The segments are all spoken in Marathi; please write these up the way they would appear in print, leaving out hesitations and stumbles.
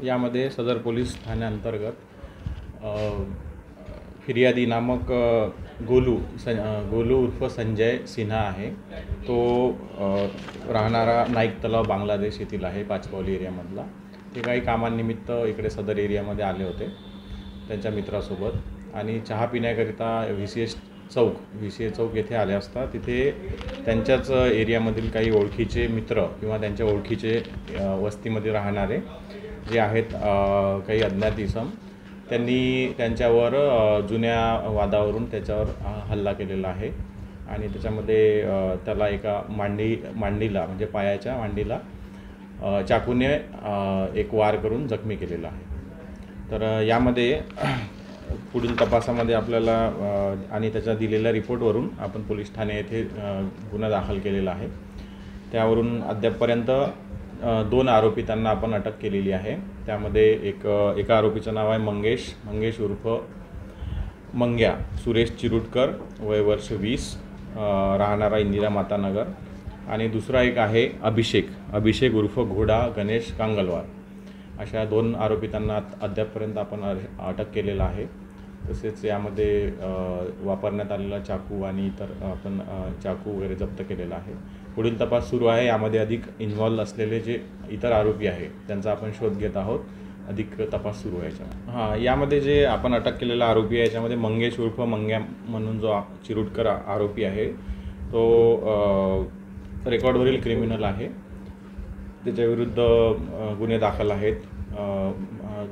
यामध्ये सदर पोलीस ठाण्याअंतर्गत फिर्यादी नामक गोलू उर्फ संजय सिन्हा आहे। तो राहणारा नाईक तलाव बांगलादेश येथील आहे, पाचपावली एरियामधला। ते काही कामानिमित्त इकडे सदर एरियामध्ये आले होते त्यांच्या मित्रासोबत आणि चहा पिण्याकरिता व्हीसीए चौक येथे आले असता तिथे त्यांच्याच एरियामधील काही ओळखीचे मित्र किंवा त्यांच्या ओळखीचे वस्तीमध्ये राहणारे जे आहेत काही अज्ञात इसम त्यांनी त्यांच्यावर जुन्या वादावरून त्याच्यावर हल्ला केलेला आहे आणि त्याच्यामध्ये त्याला एका मांडीला म्हणजे पायाच्या मांडीला चाकूने एक वार करून जखमी केलेला आहे। तर यामध्ये पुढील तपासामध्ये आपल्याला आणि त्याच्या दिलेल्या रिपोर्टवरून आपण पोलीस ठाणे येथे गुन्हा दाखल केलेला आहे। त्यावरून अद्यापपर्यंत 2 आरोपितांना आपण अटक केलेली आहे। त्यामध्ये एका आरोपीचं नाव आहे मंगेश उर्फ मंग्या सुरेश चिरुटकर, वय वर्ष 20, राहणारा इंदिरा माता नगर। आणि दुसरा एक आहे अभिषेक उर्फ घोडा गणेश कांगलवार। अशा 2 आरोपितांना अद्यापपर्यंत आपण अटक केलेला आहे। तसेच यामध्ये वापरण्यात आलेला चाकू आणि इतर आपण चाकू वगैरे जप्त केलेला आहे। पुढील तपास सुरू आहे। यामध्ये अधिक इन्व्हॉल्व असलेले जे इतर आरोपी आहेत त्यांचा आपण शोध घेत आहोत। अधिक तपास सुरू आहे यामध्ये जे आपण अटक केलेला आरोपी आहे याच्यामध्ये मंगेश उर्फ मंग्या म्हणून जो चिरुटकर आरोपी आहे तो रेकॉर्डवरील क्रिमिनल आहे। त्याच्याविरुद्ध गुन्हे दाखल आहेत।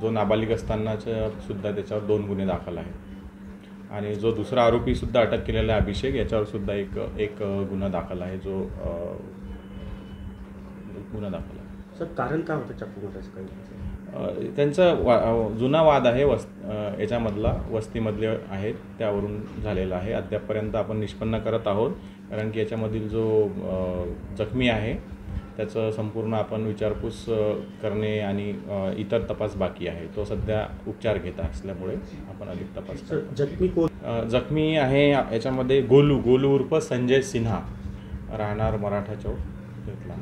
जो नाबालिग असतानाचा सुद्धा त्याच्यावर 2 गुन्हे दाखल आहेत आणि जो दुसरा आरोपी सुद्धा अटक केलेला आहे अभिषेक, याच्यावर सुद्धा एक गुन्हा दाखल आहे जो गुन्हा दाखल आहे। सर कारण काय होतं चाकू काही? त्यांचा जुना वाद आहे याच्यामधला वस्तीमधले आहेत त्यावरून झालेला आहे। अद्यापपर्यंत आपण निष्पन्न करत आहोत कारण की याच्यामधील जो जखमी आहे त्याचं संपूर्ण आपण विचारपूस करणे आणि इतर तपास बाकी आहे। तो सध्या उपचार घेत असल्यामुळे आपण अधिक तपास जखमी आहे याच्यामध्ये गोलू उर्फ संजय सिन्हा, राहणार मराठा चौक घेतला।